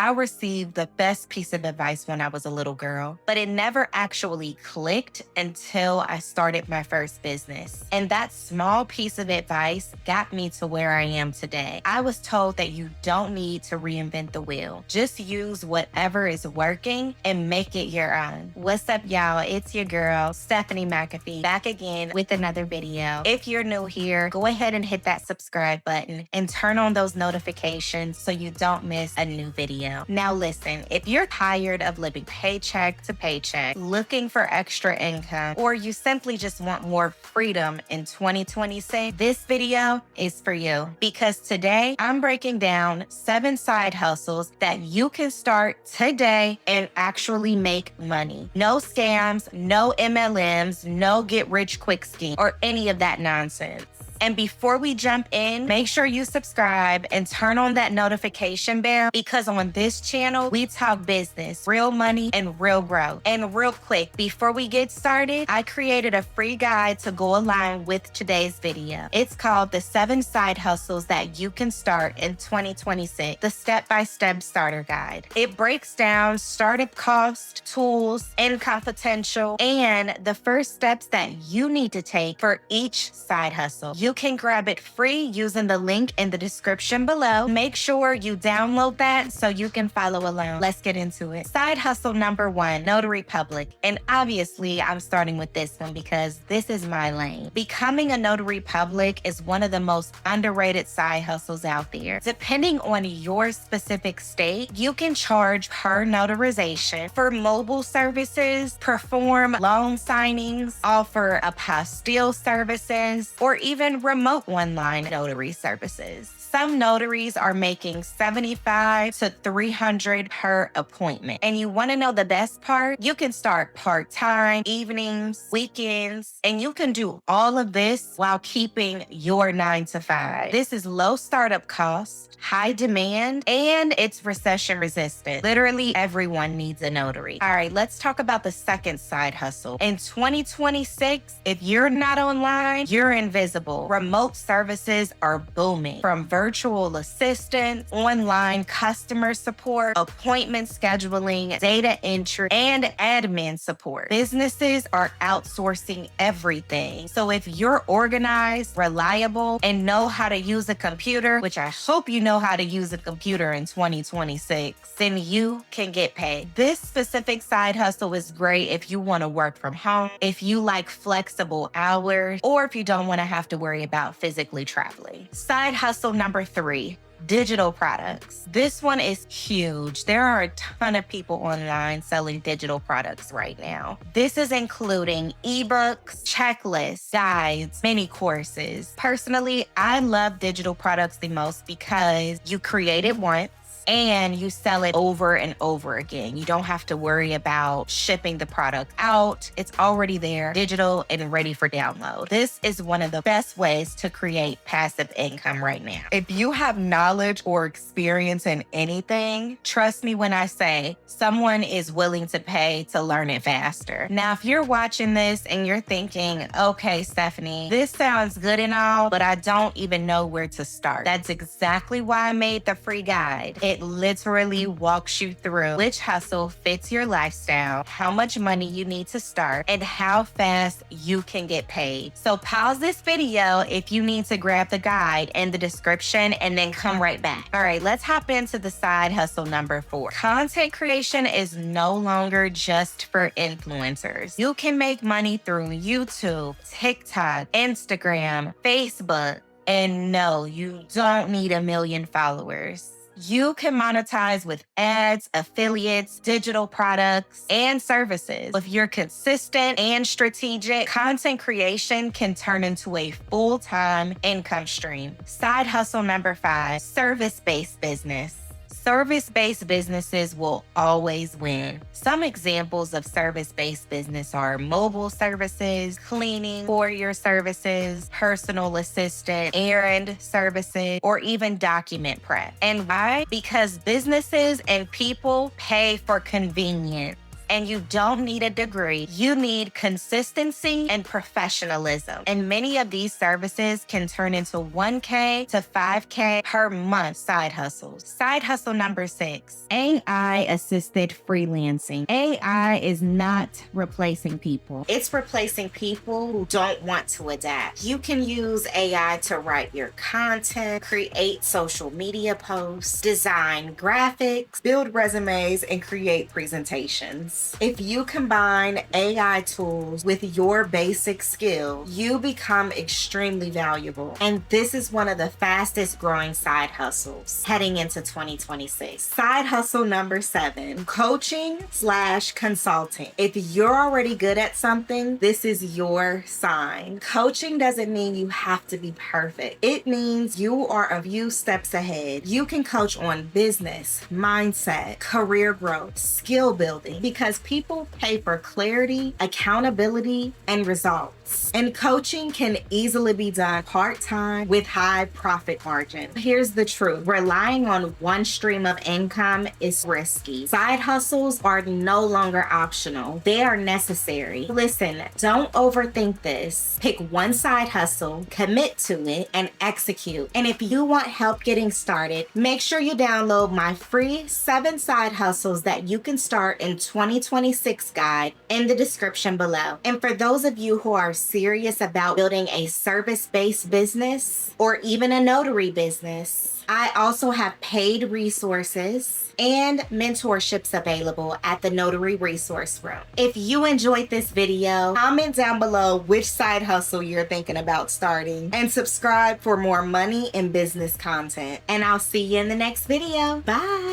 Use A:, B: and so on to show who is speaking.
A: I received the best piece of advice when I was a little girl, but it never actually clicked until I started my first business. And that small piece of advice got me to where I am today. I was told that you don't need to reinvent the wheel. Just use whatever is working and make it your own. What's up, y'all? It's your girl, Stephanie McAfee, back again with another video. If you're new here, go ahead and hit that subscribe button and turn on those notifications so you don't miss a new video. Now listen, if you're tired of living paycheck to paycheck, looking for extra income, or you simply just want more freedom in 2026, this video is for you. Because today I'm breaking down 7 side hustles that you can start today and actually make money. No scams, no MLMs, no get rich quick scheme, or any of that nonsense. And before we jump in, make sure you subscribe and turn on that notification bell, because on this channel, we talk business, real money, and real growth. And real quick, before we get started, I created a free guide to go along with today's video. It's called the 7 Side Hustles That You Can Start in 2026, the step-by-step starter guide. It breaks down startup cost, tools, income potential, and the first steps that you need to take for each side hustle. You can grab it free using the link in the description below. Make sure you download that so you can follow along. Let's get into it. Side hustle number 1, Notary Public. And obviously, I'm starting with this one because this is my lane. Becoming a Notary Public is one of the most underrated side hustles out there. Depending on your specific state, you can charge per notarization for mobile services, perform loan signings, offer apostille services, or even remote online notary services. Some notaries are making $75 to $300 per appointment. And you want to know the best part? You can start part-time, evenings, weekends, and you can do all of this while keeping your 9 to 5. This is low startup cost, high demand, and it's recession resistant. Literally everyone needs a notary. All right, let's talk about the second side hustle. In 2026, if you're not online, you're invisible. Remote services are booming, from virtual assistants, online customer support, appointment scheduling, data entry, and admin support. Businesses are outsourcing everything. So if you're organized, reliable, and know how to use a computer, which I hope you know how to use a computer in 2026, then you can get paid. This specific side hustle is great if you want to work from home, if you like flexible hours, or if you don't want to have to worry about physically traveling. Side hustle number 3, digital products. This one is huge. There are a ton of people online selling digital products right now. This is including ebooks, checklists, guides, mini courses. Personally, I love digital products the most because you create it once and you sell it over and over again. You don't have to worry about shipping the product out. It's already there, digital and ready for download. This is one of the best ways to create passive income right now. If you have knowledge or experience in anything, trust me when I say someone is willing to pay to learn it faster. Now, if you're watching this and you're thinking, okay, Stephanie, this sounds good and all, but I don't even know where to start. That's exactly why I made the free guide. It literally walks you through which hustle fits your lifestyle, how much money you need to start, and how fast you can get paid. So pause this video if you need to grab the guide in the description and then come right back. All right, let's hop into the side hustle number 4. Content creation is no longer just for influencers. You can make money through YouTube, TikTok, Instagram, Facebook, and no, you don't need 1 million followers. You can monetize with ads, affiliates, digital products, and services. If you're consistent and strategic, content creation can turn into a full-time income stream. Side hustle number 5, service-based business. Service-based businesses will always win. Some examples of service-based business are mobile services, cleaning, courier services, personal assistant, errand services, or even document prep. And why? Because businesses and people pay for convenience. And you don't need a degree. You need consistency and professionalism. And many of these services can turn into 1K to 5K per month side hustles. Side hustle number 6, AI assisted freelancing. AI is not replacing people. It's replacing people who don't want to adapt. You can use AI to write your content, create social media posts, design graphics, build resumes, and create presentations. If you combine AI tools with your basic skill, you become extremely valuable. And this is one of the fastest growing side hustles heading into 2026. Side hustle number 7, coaching/consulting. If you're already good at something, this is your sign. Coaching doesn't mean you have to be perfect. It means you are a few steps ahead. You can coach on business, mindset, career growth, skill building, because people pay for clarity, accountability, and results. And coaching can easily be done part-time with high profit margin. Here's the truth. Relying on one stream of income is risky. Side hustles are no longer optional. They are necessary. Listen, don't overthink this. Pick one side hustle, commit to it, and execute. And if you want help getting started, make sure you download my free 7 side hustles that you can start in 2026 guide in the description below. And for those of you who are serious about building a service-based business or even a notary business, I also have paid resources and mentorships available at the Notary Resource Room. If you enjoyed this video, comment down below which side hustle you're thinking about starting, and subscribe for more money and business content. And I'll see you in the next video. Bye.